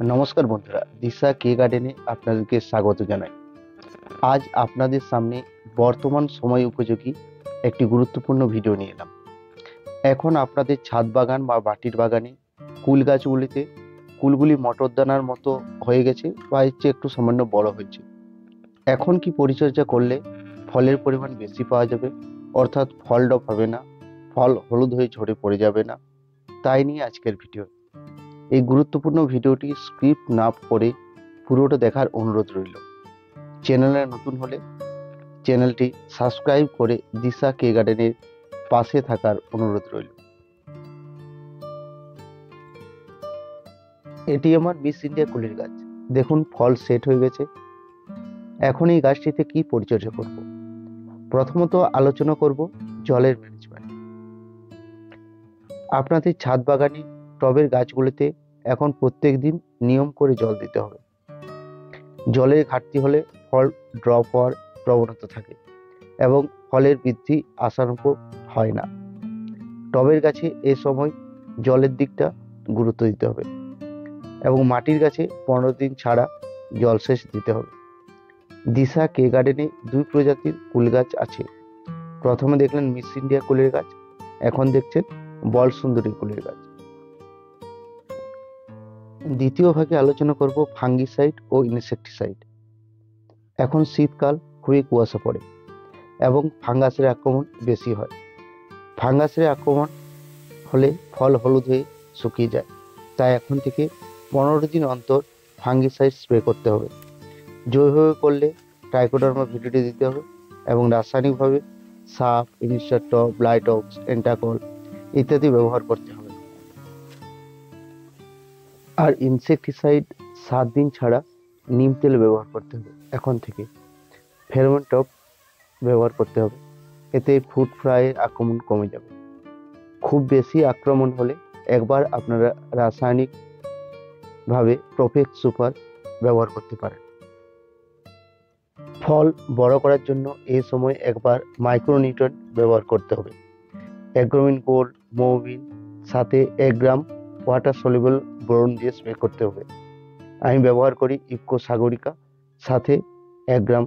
নমস্কার বন্ধুরা, দিশা কে গার্ডেনে আপনাদেরকে স্বাগত জানাই। আজ আপনাদের সামনে বর্তমান সময় উপযোগী একটি গুরুত্বপূর্ণ ভিডিও নিয়ে এলাম। এখন আপনাদের ছাদ বাগান বা বাটির বাগানে কুল গাছগুলিতে কুলগুলি মটরদানার মতো হয়ে গেছে বা এর চেয়ে একটু সামান্য বড় হয়েছে। এখন কি পরিচর্যা করলে ফলের পরিমাণ বেশি পাওয়া যাবে, অর্থাৎ ফল ড্রপ হবে না, ফল হলুদ হয়ে ঝরে পড়ে যাবে না, তাই নিয়ে আজকের ভিডিও। এই গুরুত্বপূর্ণ ভিডিওটি স্কিপ না করে পুরোটা দেখার অনুরোধ রইল। চ্যানেলে নতুন হলে চ্যানেলটি সাবস্ক্রাইব করে দিশা কে গার্ডেনের পাশে থাকার অনুরোধ রইল। এটি আমার মিস ইন্ডিয়া কুলের গাছ। দেখুন, ফল সেট হয়ে গেছে। এখন এই গাছটিতে কি পরিচর্যা করব? প্রথমত আলোচনা করব জলের ম্যানেজমেন্ট। আপনাদের ছাদ বাগানে টবের গাছগুলিতে এখন প্রত্যেক দিন নিয়ম করে জল দিতে হবে। জলের ঘাটতি হলে ফল ড্রপ হওয়ার প্রবণতা থাকে এবং ফলের বৃদ্ধি আশানুরূপ হয় না। টবের গাছে এ সময় জলের দিকটা গুরুত্ব দিতে হবে এবং মাটির গাছে 15 দিন ছাড়া জলসেচ দিতে হবে। দিশা কে গার্ডেনে দুই প্রজাতির কুল গাছ আছে। প্রথমে দেখলেন মিস ইন্ডিয়া কুলের গাছ, এখন দেখছেন বল সুন্দরী কুলের গাছ। দ্বিতীয় ভাগে আলোচনা করব ফাঙ্গিসাইড ও ইনসেকটিসাইড। এখন শীতকাল, খুবই কুয়াশা পড়ে এবং ফাঙ্গাসের আক্রমণ বেশি হয়। ফাঙ্গাসের আক্রমণ হলে ফল হলুদ হয়ে শুকিয়ে যায়, তাই এখন থেকে 15 দিন অন্তর ফাঙ্গিসাইড স্প্রে করতে হবে। জৈবভাবে করলে ট্রাইকোডার্মা ভিডিটি দিতে হবে এবং রাসায়নিকভাবে সাপ, ইনস্টাটপ, ব্লাইটক্স, এন্টাকল ইত্যাদি ব্যবহার করতে হবে। আর ইনসেকটিসাইড 7 দিন ছাড়া নিম তেল ব্যবহার করতে হবে এখন থেকে। ফেরোমন টপ ব্যবহার করতে হবে, এতে ফ্রুট ফ্লাইয়ের আক্রমণ কমে যাবে। খুব বেশি আক্রমণ হলে একবার আপনারা রাসায়নিকভাবে প্রফেক্ট সুপার ব্যবহার করতে পারেন। ফল বড় করার জন্য এই সময় একবার মাইক্রোনিউট্রিয়েন্ট ব্যবহার করতে হবে। অ্যাগ্রোমিন গোল্ড, মোবিন সাথে 1 গ্রাম ওয়াটার সলিউবল বোরন দিয়ে স্প্রে করতে হবে। আমি ব্যবহার করি ইফকো সাগরিকা সাথে 1 গ্রাম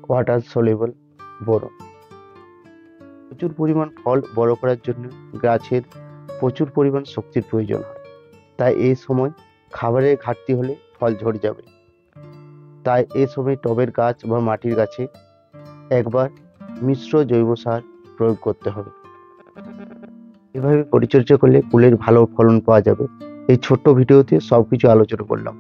ওয়াটার সলিউবল বোরন। প্রচুর পরিমাণ ফল বড় করার জন্য গাছের প্রচুর পরিমাণ শক্তির প্রয়োজন হয়, তাই এই সময় খাবারের ঘাটতি হলে ফল ঝরে যাবে। তাই এই সময় টবের গাছ বা মাটির গাছে একবার মিশ্র জৈব সার প্রয়োগ করতে হবে। এভাবে পরিচর্যা করলে কুলের ভালো ফলন পাওয়া যাবে। এই ছোট্ট ভিডিওতে সবকিছু আলোচনা করলাম।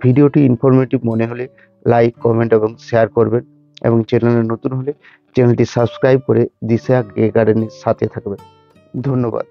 ভিডিওটি ইনফরমেটিভ মনে হলে লাইক, কমেন্ট এবং শেয়ার করবেন এবং চ্যানেলে নতুন হলে চ্যানেলটি সাবস্ক্রাইব করে দিশা কে গার্ডেনের সাথে থাকবেন। ধন্যবাদ।